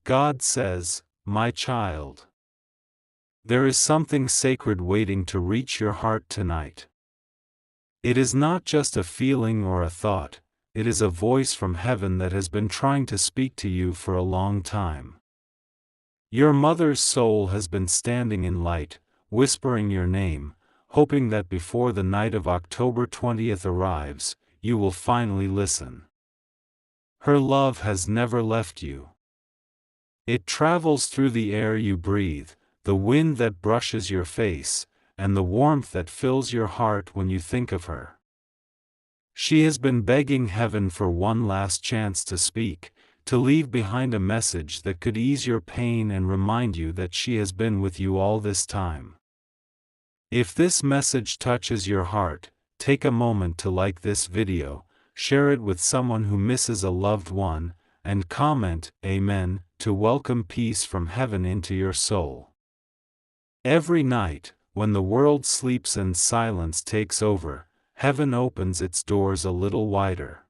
God says, "My child, there is something sacred waiting to reach your heart tonight." It is not just a feeling or a thought, it is a voice from heaven that has been trying to speak to you for a long time. Your mother's soul has been standing in light, whispering your name, hoping that before the night of October 20th arrives, you will finally listen. Her love has never left you. It travels through the air you breathe, the wind that brushes your face, and the warmth that fills your heart when you think of her. She has been begging heaven for one last chance to speak, to leave behind a message that could ease your pain and remind you that she has been with you all this time. If this message touches your heart, take a moment to like this video, share it with someone who misses a loved one, and comment "Amen" to welcome peace from heaven into your soul. Every night, when the world sleeps and silence takes over, heaven opens its doors a little wider.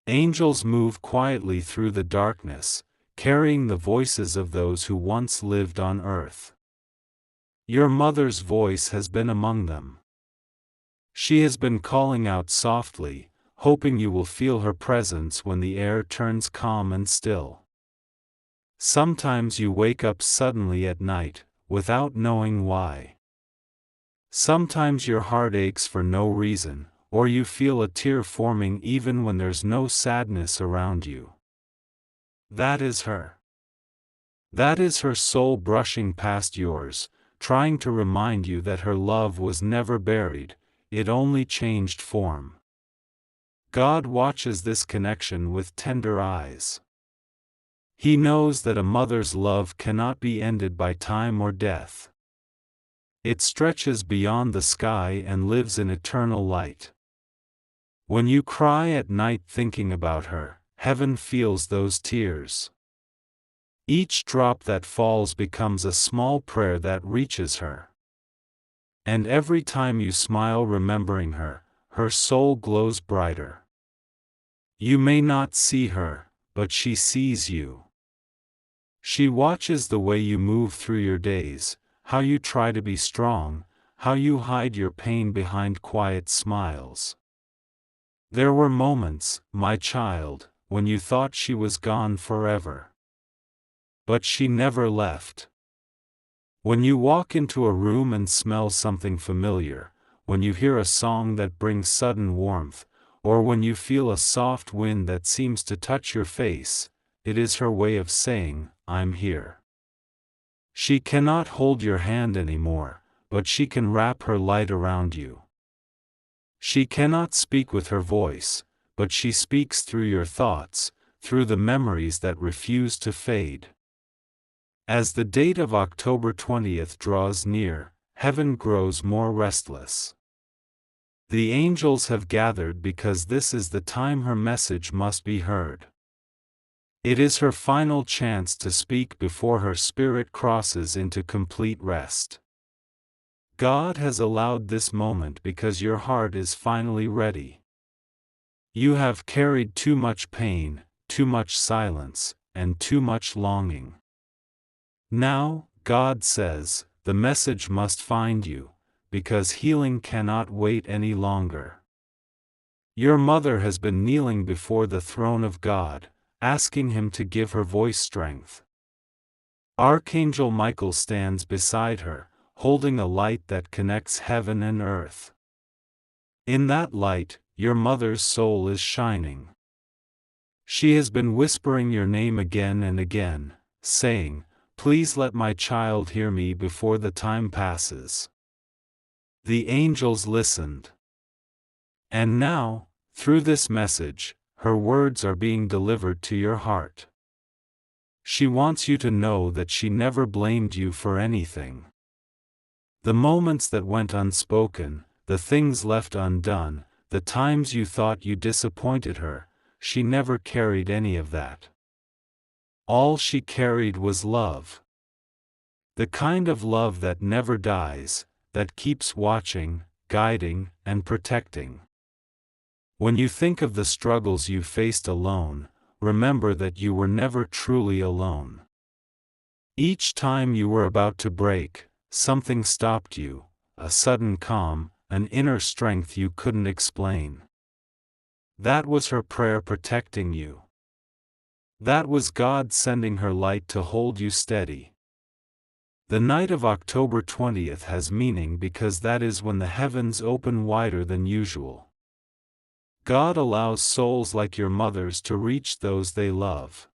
Angels move quietly through the darkness, carrying the voices of those who once lived on earth. Your mother's voice has been among them. She has been calling out softly, hoping you will feel her presence when the air turns calm and still. Sometimes you wake up suddenly at night, without knowing why. Sometimes your heart aches for no reason, or you feel a tear forming even when there's no sadness around you. That is her. That is her soul brushing past yours, trying to remind you that her love was never buried, it only changed form. God watches this connection with tender eyes. He knows that a mother's love cannot be ended by time or death. It stretches beyond the sky and lives in eternal light. When you cry at night thinking about her, heaven feels those tears. Each drop that falls becomes a small prayer that reaches her. And every time you smile remembering her, her soul glows brighter. You may not see her, but she sees you. She watches the way you move through your days, how you try to be strong, how you hide your pain behind quiet smiles. There were moments, my child, when you thought she was gone forever. But she never left. When you walk into a room and smell something familiar, when you hear a song that brings sudden warmth, or when you feel a soft wind that seems to touch your face, it is her way of saying, "I'm here." She cannot hold your hand anymore, but she can wrap her light around you. She cannot speak with her voice, but she speaks through your thoughts, through the memories that refuse to fade. As the date of October 20th draws near, heaven grows more restless. The angels have gathered because this is the time her message must be heard. It is her final chance to speak before her spirit crosses into complete rest. God has allowed this moment because your heart is finally ready. You have carried too much pain, too much silence, and too much longing. Now, God says, the message must find you, because healing cannot wait any longer. Your mother has been kneeling before the throne of God, asking Him to give her voice strength. Archangel Michael stands beside her, holding a light that connects heaven and earth. In that light, your mother's soul is shining. She has been whispering your name again and again, saying, "Please let my child hear me before the time passes." The angels listened. And now, through this message, her words are being delivered to your heart. She wants you to know that she never blamed you for anything. The moments that went unspoken, the things left undone, the times you thought you disappointed her, she never carried any of that. All she carried was love. The kind of love that never dies, that keeps watching, guiding, and protecting. When you think of the struggles you faced alone, remember that you were never truly alone. Each time you were about to break, something stopped you, a sudden calm, an inner strength you couldn't explain. That was her prayer protecting you. That was God sending her light to hold you steady. The night of October 20th has meaning because that is when the heavens open wider than usual. God allows souls like your mother's to reach those they love.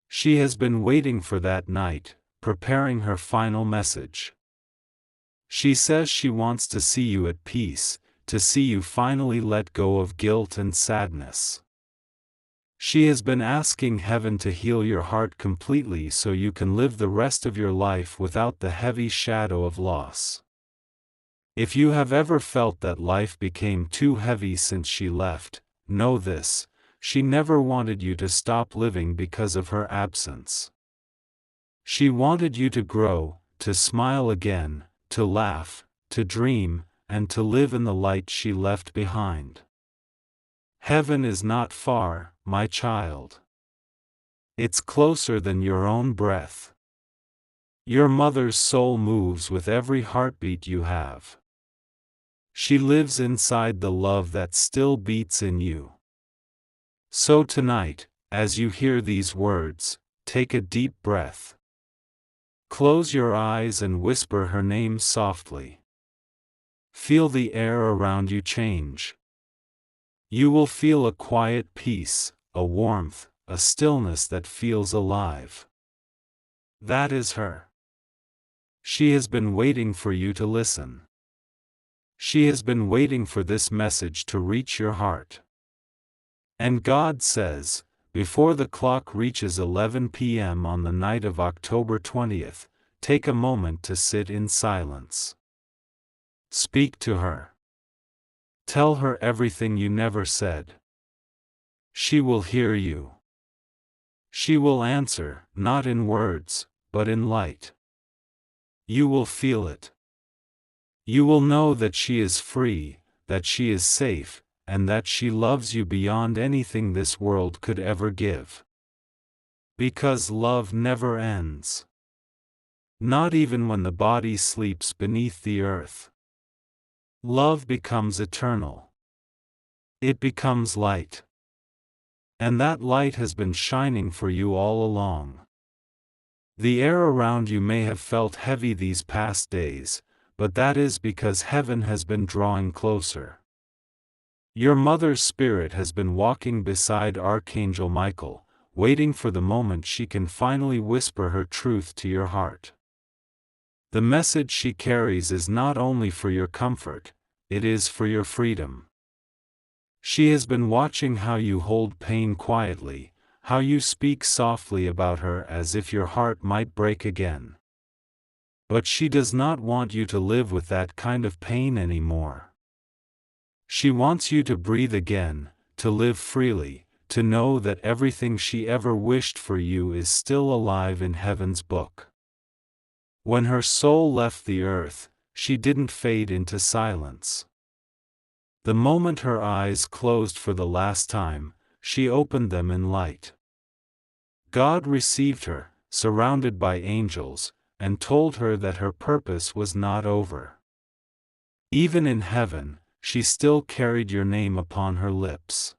She has been waiting for that night, preparing her final message. She says she wants to see you at peace, to see you finally let go of guilt and sadness. She has been asking heaven to heal your heart completely so you can live the rest of your life without the heavy shadow of loss. If you have ever felt that life became too heavy since she left, know this: she never wanted you to stop living because of her absence. She wanted you to grow, to smile again, to laugh, to dream, and to live in the light she left behind. Heaven is not far, my child. It's closer than your own breath. Your mother's soul moves with every heartbeat you have. She lives inside the love that still beats in you. So tonight, as you hear these words, take a deep breath. Close your eyes and whisper her name softly. Feel the air around you change. You will feel a quiet peace, a warmth, a stillness that feels alive. That is her. She has been waiting for you to listen. She has been waiting for this message to reach your heart. And God says, before the clock reaches 11 p.m. on the night of October 20th, take a moment to sit in silence. Speak to her. Tell her everything you never said. She will hear you. She will answer, not in words, but in light. You will feel it. You will know that she is free, that she is safe, and that she loves you beyond anything this world could ever give. Because love never ends. Not even when the body sleeps beneath the earth. Love becomes eternal. It becomes light. And that light has been shining for you all along. The air around you may have felt heavy these past days, but that is because heaven has been drawing closer. Your mother's spirit has been walking beside Archangel Michael, waiting for the moment she can finally whisper her truth to your heart. The message she carries is not only for your comfort, it is for your freedom. She has been watching how you hold pain quietly, how you speak softly about her as if your heart might break again. But she does not want you to live with that kind of pain anymore. She wants you to breathe again, to live freely, to know that everything she ever wished for you is still alive in heaven's book. When her soul left the earth, she didn't fade into silence. The moment her eyes closed for the last time, she opened them in light. God received her, surrounded by angels, and told her that her purpose was not over. Even in heaven, she still carried your name upon her lips.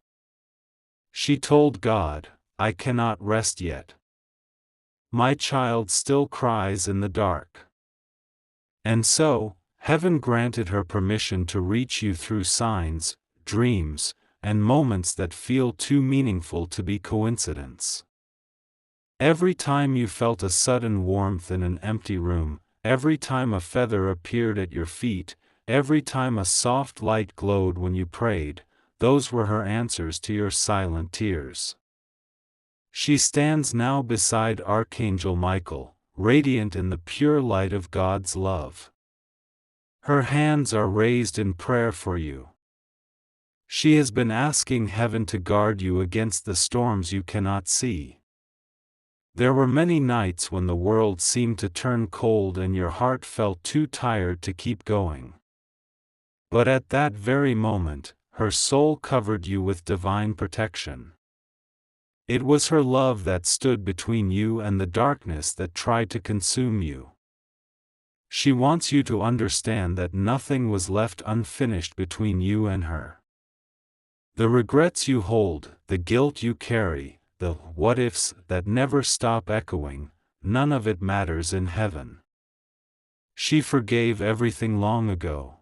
She told God, "I cannot rest yet. My child still cries in the dark." And so, heaven granted her permission to reach you through signs, dreams, and moments that feel too meaningful to be coincidence. Every time you felt a sudden warmth in an empty room, every time a feather appeared at your feet, every time a soft light glowed when you prayed, those were her answers to your silent tears. She stands now beside Archangel Michael, radiant in the pure light of God's love. Her hands are raised in prayer for you. She has been asking heaven to guard you against the storms you cannot see. There were many nights when the world seemed to turn cold and your heart felt too tired to keep going. But at that very moment, her soul covered you with divine protection. It was her love that stood between you and the darkness that tried to consume you. She wants you to understand that nothing was left unfinished between you and her. The regrets you hold, the guilt you carry, the what-ifs that never stop echoing, none of it matters in heaven. She forgave everything long ago.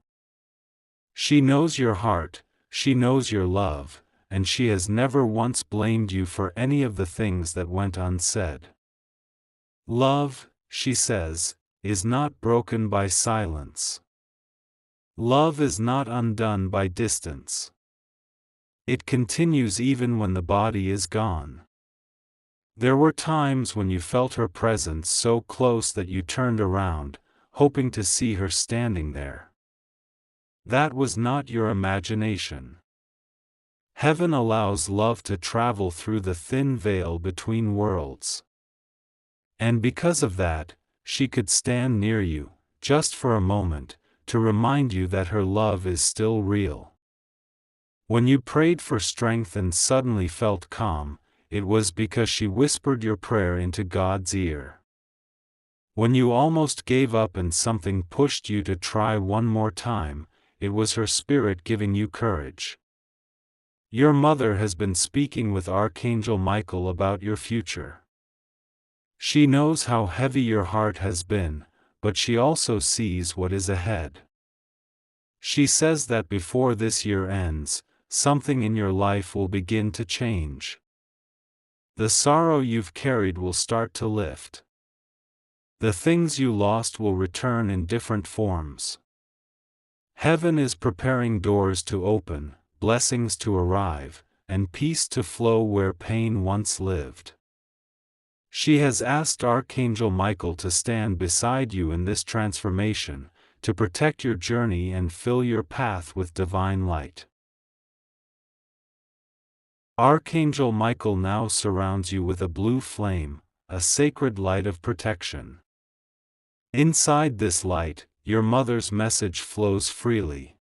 She knows your heart, she knows your love, and she has never once blamed you for any of the things that went unsaid. Love, she says, is not broken by silence. Love is not undone by distance. It continues even when the body is gone. There were times when you felt her presence so close that you turned around, hoping to see her standing there. That was not your imagination. Heaven allows love to travel through the thin veil between worlds. And because of that, she could stand near you, just for a moment, to remind you that her love is still real. When you prayed for strength and suddenly felt calm, it was because she whispered your prayer into God's ear. When you almost gave up and something pushed you to try one more time, it was her spirit giving you courage. Your mother has been speaking with Archangel Michael about your future. She knows how heavy your heart has been, but she also sees what is ahead. She says that before this year ends, something in your life will begin to change. The sorrow you've carried will start to lift. The things you lost will return in different forms. Heaven is preparing doors to open, blessings to arrive, and peace to flow where pain once lived. She has asked Archangel Michael to stand beside you in this transformation, to protect your journey and fill your path with divine light. Archangel Michael now surrounds you with a blue flame, a sacred light of protection. Inside this light, your mother's message flows freely.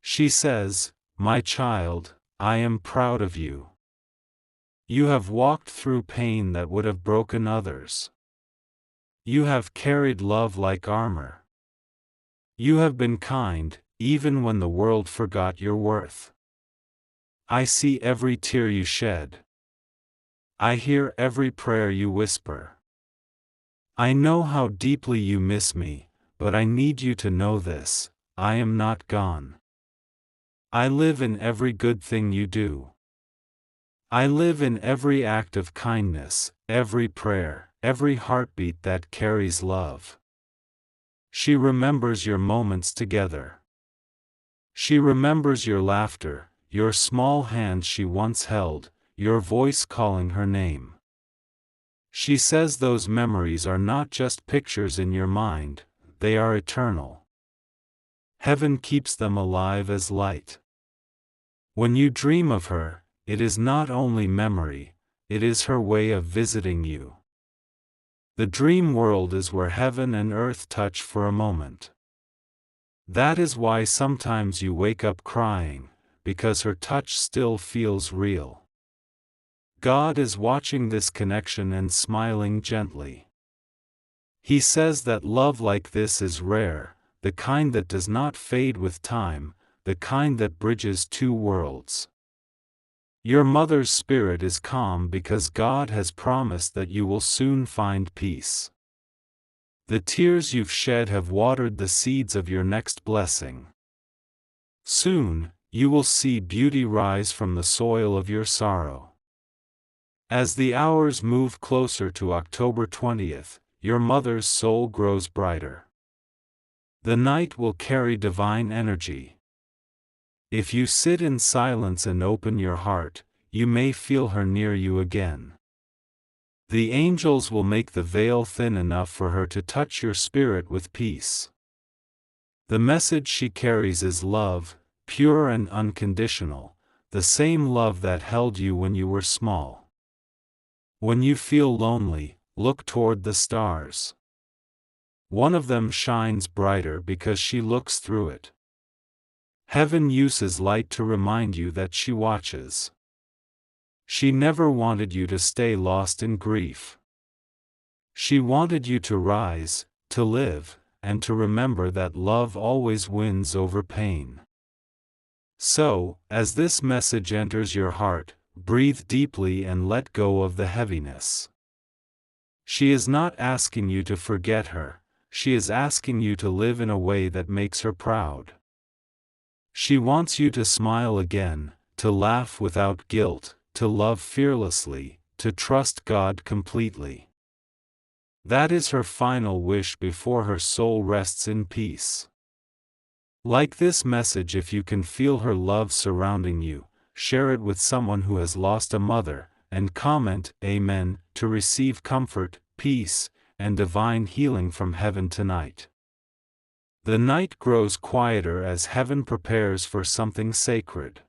She says, "My child, I am proud of you. You have walked through pain that would have broken others. You have carried love like armor. You have been kind, even when the world forgot your worth. I see every tear you shed. I hear every prayer you whisper. I know how deeply you miss me, but I need you to know this: I am not gone. I live in every good thing you do. I live in every act of kindness, every prayer, every heartbeat that carries love." She remembers your moments together. She remembers your laughter, your small hand she once held, your voice calling her name. She says those memories are not just pictures in your mind, they are eternal. Heaven keeps them alive as light. When you dream of her, it is not only memory, it is her way of visiting you. The dream world is where heaven and earth touch for a moment. That is why sometimes you wake up crying, because her touch still feels real. God is watching this connection and smiling gently. He says that love like this is rare, the kind that does not fade with time, the kind that bridges two worlds. Your mother's spirit is calm because God has promised that you will soon find peace. The tears you've shed have watered the seeds of your next blessing. Soon, you will see beauty rise from the soil of your sorrow. As the hours move closer to October 20th, your mother's soul grows brighter. The night will carry divine energy. If you sit in silence and open your heart, you may feel her near you again. The angels will make the veil thin enough for her to touch your spirit with peace. The message she carries is love, pure and unconditional, the same love that held you when you were small. When you feel lonely, look toward the stars. One of them shines brighter because she looks through it. Heaven uses light to remind you that she watches. She never wanted you to stay lost in grief. She wanted you to rise, to live, and to remember that love always wins over pain. So, as this message enters your heart, breathe deeply and let go of the heaviness. She is not asking you to forget her, she is asking you to live in a way that makes her proud. She wants you to smile again, to laugh without guilt, to love fearlessly, to trust God completely. That is her final wish before her soul rests in peace. Like this message, if you can feel her love surrounding you, share it with someone who has lost a mother, and comment "Amen" to receive comfort, peace, and divine healing from heaven tonight. The night grows quieter as heaven prepares for something sacred.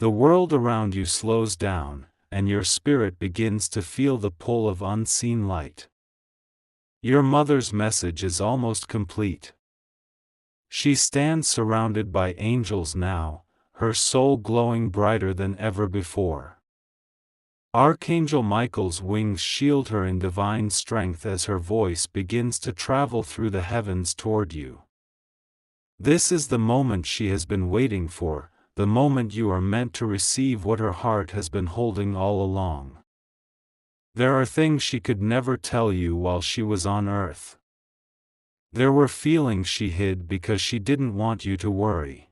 The world around you slows down, and your spirit begins to feel the pull of unseen light. Your mother's message is almost complete. She stands surrounded by angels now, her soul glowing brighter than ever before. Archangel Michael's wings shield her in divine strength as her voice begins to travel through the heavens toward you. This is the moment she has been waiting for, the moment you are meant to receive what her heart has been holding all along. There are things she could never tell you while she was on earth. There were feelings she hid because she didn't want you to worry.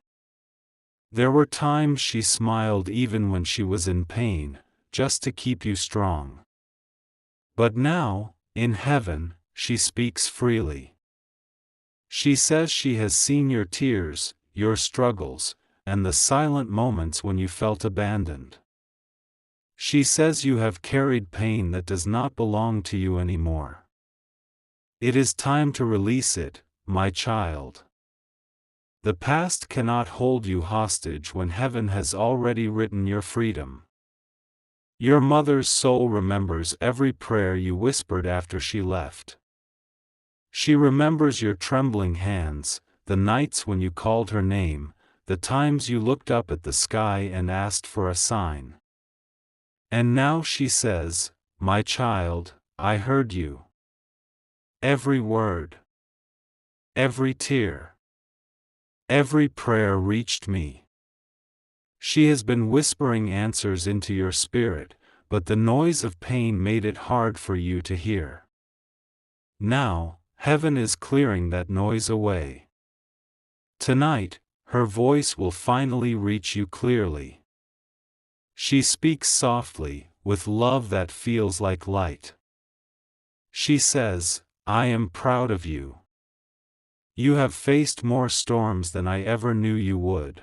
There were times she smiled even when she was in pain, just to keep you strong. But now, in heaven, she speaks freely. She says she has seen your tears, your struggles, and the silent moments when you felt abandoned. She says you have carried pain that does not belong to you anymore. It is time to release it, my child. The past cannot hold you hostage when heaven has already written your freedom. Your mother's soul remembers every prayer you whispered after she left. She remembers your trembling hands, the nights when you called her name, the times you looked up at the sky and asked for a sign. And now she says, "My child, I heard you. Every word, every tear, every prayer reached me." She has been whispering answers into your spirit, but the noise of pain made it hard for you to hear. Now, heaven is clearing that noise away. Tonight, her voice will finally reach you clearly. She speaks softly, with love that feels like light. She says, "I am proud of you. You have faced more storms than I ever knew you would.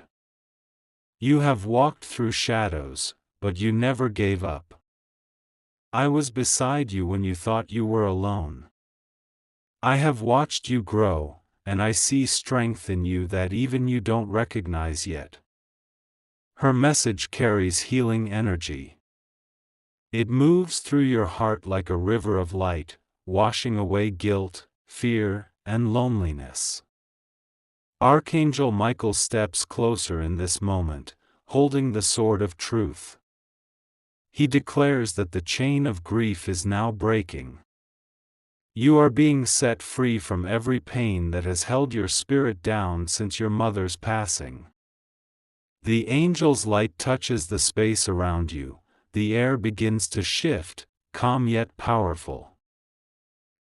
You have walked through shadows, but you never gave up. I was beside you when you thought you were alone. I have watched you grow, and I see strength in you that even you don't recognize yet." Her message carries healing energy. It moves through your heart like a river of light, washing away guilt, fear, and loneliness. Archangel Michael steps closer in this moment, holding the sword of truth. He declares that the chain of grief is now breaking. You are being set free from every pain that has held your spirit down since your mother's passing. The angel's light touches the space around you, the air begins to shift, calm yet powerful.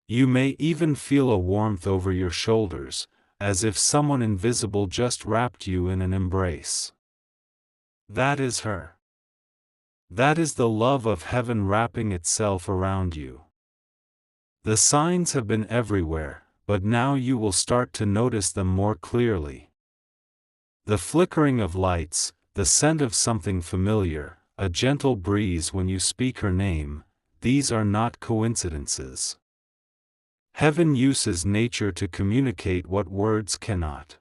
You may even feel a warmth over your shoulders, as if someone invisible just wrapped you in an embrace. That is her. That is the love of heaven wrapping itself around you. The signs have been everywhere, but now you will start to notice them more clearly. The flickering of lights, the scent of something familiar, a gentle breeze when you speak her name, these are not coincidences. Heaven uses nature to communicate what words cannot.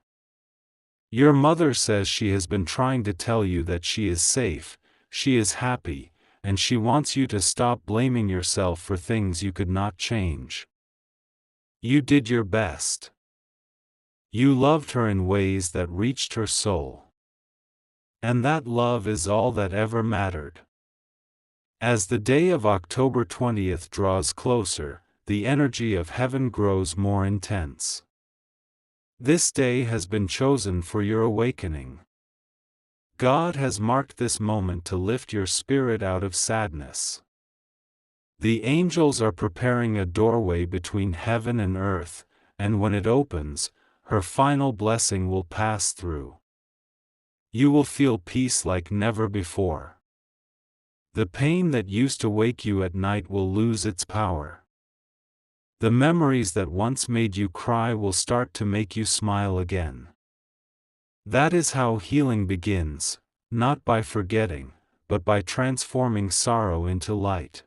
Your mother says she has been trying to tell you that she is safe, she is happy, and she wants you to stop blaming yourself for things you could not change. You did your best. You loved her in ways that reached her soul. And that love is all that ever mattered. As the day of October 20th draws closer, the energy of heaven grows more intense. This day has been chosen for your awakening. God has marked this moment to lift your spirit out of sadness. The angels are preparing a doorway between heaven and earth, and when it opens, her final blessing will pass through. You will feel peace like never before. The pain that used to wake you at night will lose its power. The memories that once made you cry will start to make you smile again. That is how healing begins, not by forgetting, but by transforming sorrow into light.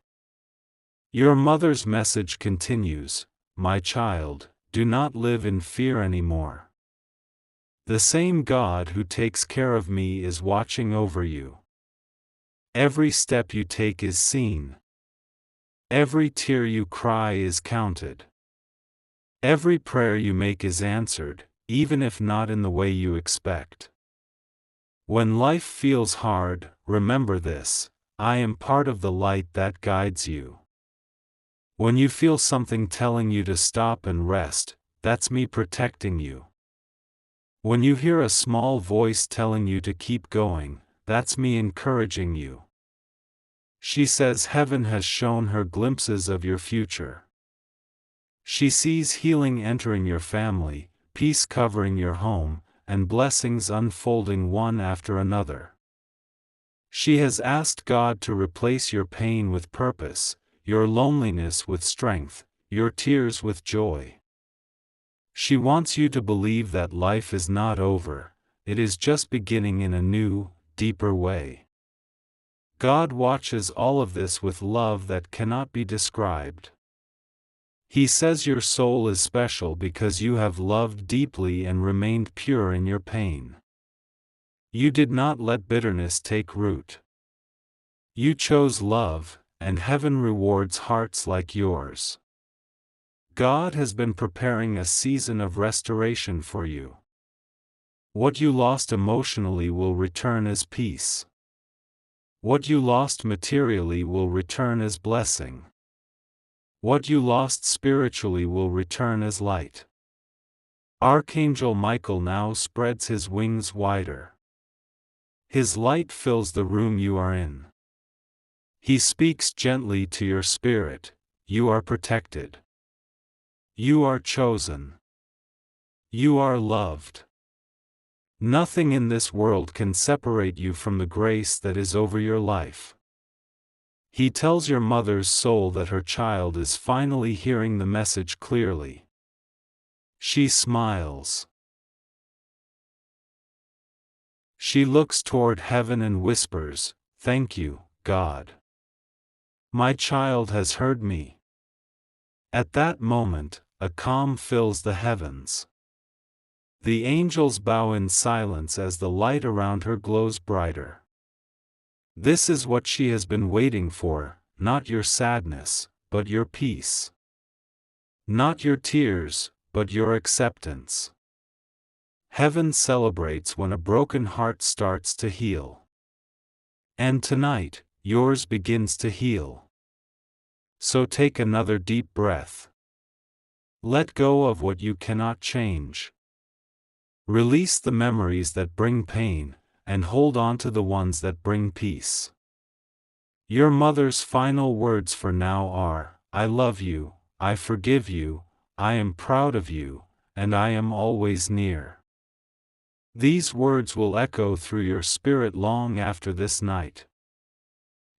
Your mother's message continues, "My child, do not live in fear anymore. The same God who takes care of me is watching over you. Every step you take is seen. Every tear you cry is counted. Every prayer you make is answered, even if not in the way you expect. When life feels hard, remember this: I am part of the light that guides you. When you feel something telling you to stop and rest, that's me protecting you. When you hear a small voice telling you to keep going, that's me encouraging you." She says heaven has shown her glimpses of your future. She sees healing entering your family, peace covering your home, and blessings unfolding one after another. She has asked God to replace your pain with purpose, your loneliness with strength, your tears with joy. She wants you to believe that life is not over, it is just beginning in a new, deeper way. God watches all of this with love that cannot be described. He says your soul is special because you have loved deeply and remained pure in your pain. You did not let bitterness take root. You chose love, and heaven rewards hearts like yours. God has been preparing a season of restoration for you. What you lost emotionally will return as peace. What you lost materially will return as blessing. What you lost spiritually will return as light. Archangel Michael now spreads his wings wider. His light fills the room you are in. He speaks gently to your spirit: you are protected. You are chosen. You are loved. Nothing in this world can separate you from the grace that is over your life. He tells your mother's soul that her child is finally hearing the message clearly. She smiles. She looks toward heaven and whispers, "Thank you, God. My child has heard me." At that moment, a calm fills the heavens. The angels bow in silence as the light around her glows brighter. This is what she has been waiting for, not your sadness, but your peace. Not your tears, but your acceptance. Heaven celebrates when a broken heart starts to heal. And tonight, yours begins to heal. So take another deep breath. Let go of what you cannot change. Release the memories that bring pain, and hold on to the ones that bring peace. Your mother's final words for now are, "I love you, I forgive you, I am proud of you, and I am always near." These words will echo through your spirit long after this night.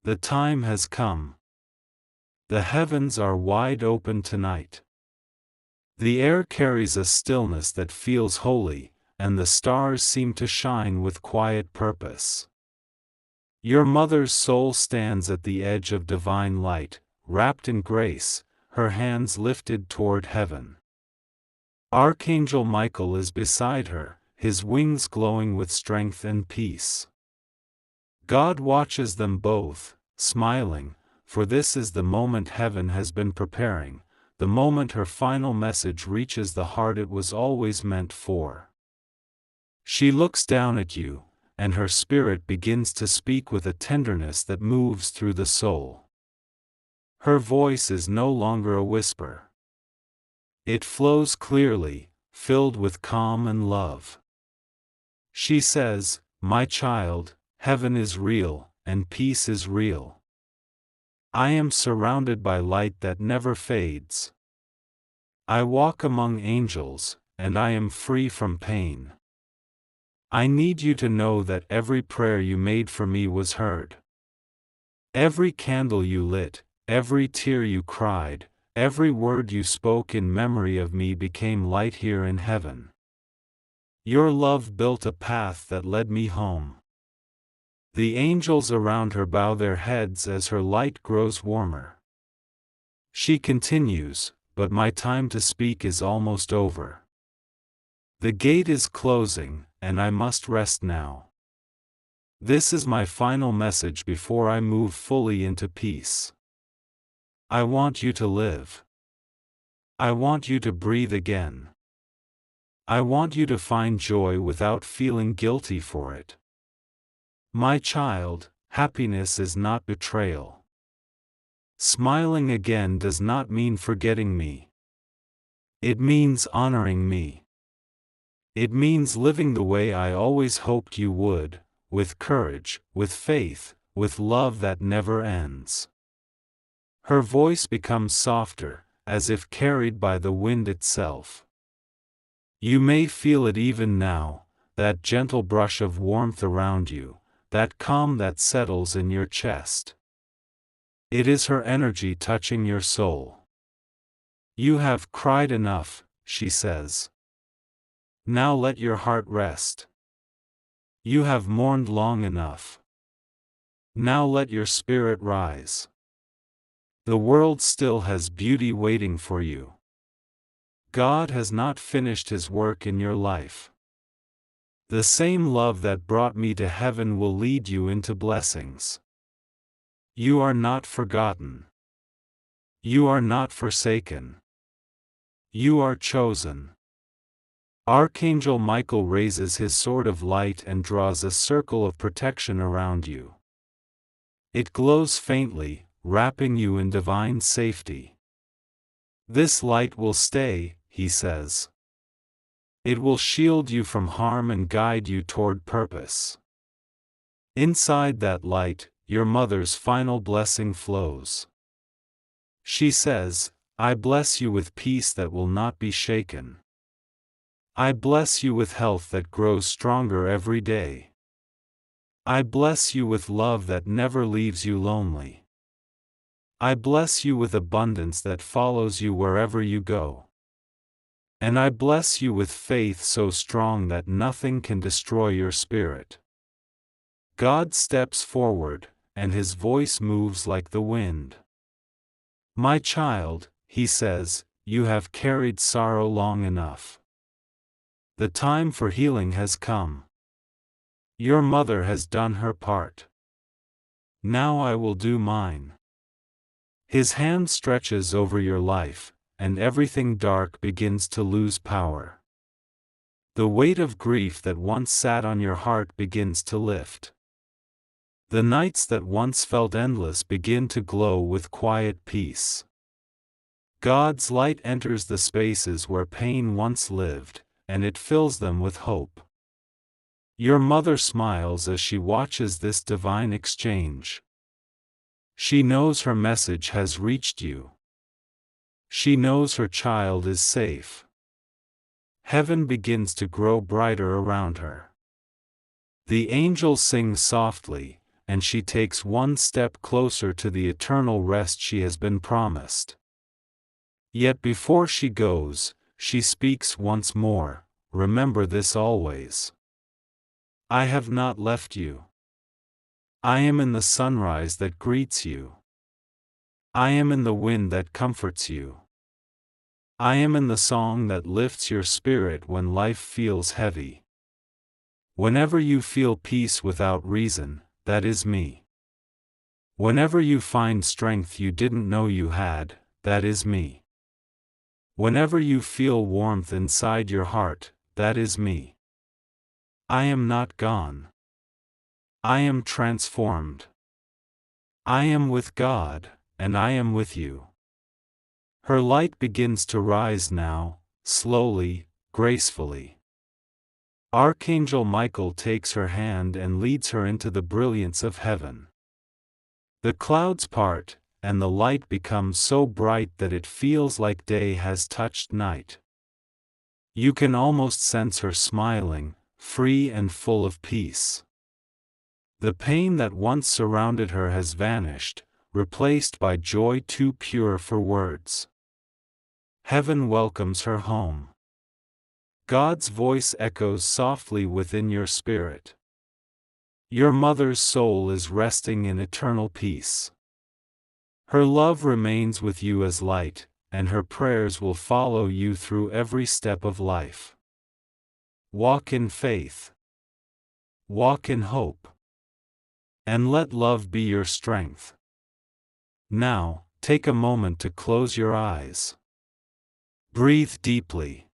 The time has come. The heavens are wide open tonight. The air carries a stillness that feels holy, and the stars seem to shine with quiet purpose. Your mother's soul stands at the edge of divine light, wrapped in grace, her hands lifted toward heaven. Archangel Michael is beside her, his wings glowing with strength and peace. God watches them both, smiling, for this is the moment heaven has been preparing, the moment her final message reaches the heart it was always meant for. She looks down at you, and her spirit begins to speak with a tenderness that moves through the soul. Her voice is no longer a whisper. It flows clearly, filled with calm and love. She says, "My child, heaven is real, and peace is real. I am surrounded by light that never fades. I walk among angels, and I am free from pain. I need you to know that every prayer you made for me was heard. Every candle you lit, every tear you cried, every word you spoke in memory of me became light here in heaven. Your love built a path that led me home." The angels around her bow their heads as her light grows warmer. She continues, "But my time to speak is almost over. The gate is closing, and I must rest now. This is my final message before I move fully into peace. I want you to live. I want you to breathe again. I want you to find joy without feeling guilty for it. My child, happiness is not betrayal. Smiling again does not mean forgetting me. It means honoring me. It means living the way I always hoped you would, with courage, with faith, with love that never ends." Her voice becomes softer, as if carried by the wind itself. You may feel it even now, that gentle brush of warmth around you, that calm that settles in your chest. It is her energy touching your soul. "You have cried enough," she says. "Now let your heart rest. You have mourned long enough. Now let your spirit rise. The world still has beauty waiting for you. God has not finished His work in your life. The same love that brought me to heaven will lead you into blessings. You are not forgotten. You are not forsaken. You are chosen." Archangel Michael raises his sword of light and draws a circle of protection around you. It glows faintly, wrapping you in divine safety. "This light will stay," he says. "It will shield you from harm and guide you toward purpose." Inside that light, your mother's final blessing flows. She says, "I bless you with peace that will not be shaken. I bless you with health that grows stronger every day. I bless you with love that never leaves you lonely. I bless you with abundance that follows you wherever you go. And I bless you with faith so strong that nothing can destroy your spirit." God steps forward, and His voice moves like the wind. "My child," He says, "you have carried sorrow long enough. The time for healing has come. Your mother has done her part. Now I will do mine." His hand stretches over your life, and everything dark begins to lose power. The weight of grief that once sat on your heart begins to lift. The nights that once felt endless begin to glow with quiet peace. God's light enters the spaces where pain once lived, and it fills them with hope. Your mother smiles as she watches this divine exchange. She knows her message has reached you. She knows her child is safe. Heaven begins to grow brighter around her. The angels sing softly, and she takes one step closer to the eternal rest she has been promised. Yet before she goes, she speaks once more, "Remember this always. I have not left you. I am in the sunrise that greets you. I am in the wind that comforts you. I am in the song that lifts your spirit when life feels heavy. Whenever you feel peace without reason, that is me. Whenever you find strength you didn't know you had, that is me. Whenever you feel warmth inside your heart, that is me. I am not gone. I am transformed. I am with God, and I am with you. Her light begins to rise now, slowly, gracefully. Archangel Michael takes her hand and leads her into the brilliance of heaven. The clouds part, and the light becomes so bright that it feels like day has touched night. You can almost sense her smiling, free and full of peace. The pain that once surrounded her has vanished, replaced by joy too pure for words. Heaven welcomes her home. God's voice echoes softly within your spirit. Your mother's soul is resting in eternal peace. Her love remains with you as light, and her prayers will follow you through every step of life. Walk in faith. Walk in hope. And let love be your strength. Now, take a moment to close your eyes. Breathe deeply.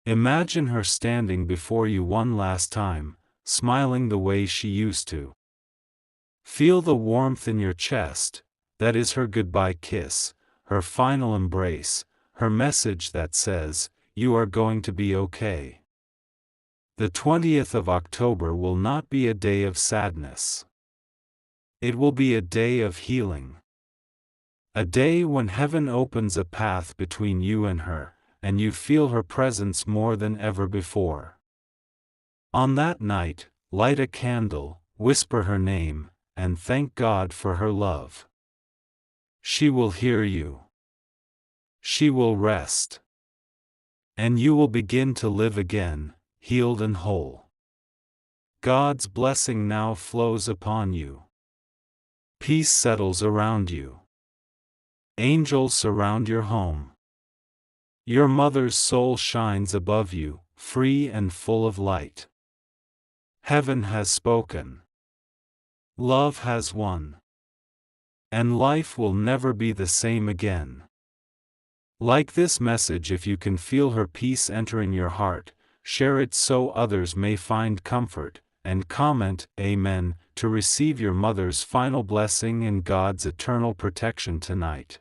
Imagine her standing before you one last time, smiling the way she used to. Feel the warmth in your chest. That is her goodbye kiss, her final embrace, her message that says, "You are going to be okay." The 20th of October will not be a day of sadness. It will be a day of healing. A day when heaven opens a path between you and her, and you feel her presence more than ever before. On that night, light a candle, whisper her name, and thank God for her love. She will hear you. She will rest. And you will begin to live again, healed and whole. God's blessing now flows upon you. Peace settles around you. Angels surround your home. Your mother's soul shines above you, free and full of light. Heaven has spoken. Love has won. And life will never be the same again. Like this message, if you can feel her peace entering your heart, share it so others may find comfort, and comment Amen to receive your mother's final blessing and God's eternal protection tonight.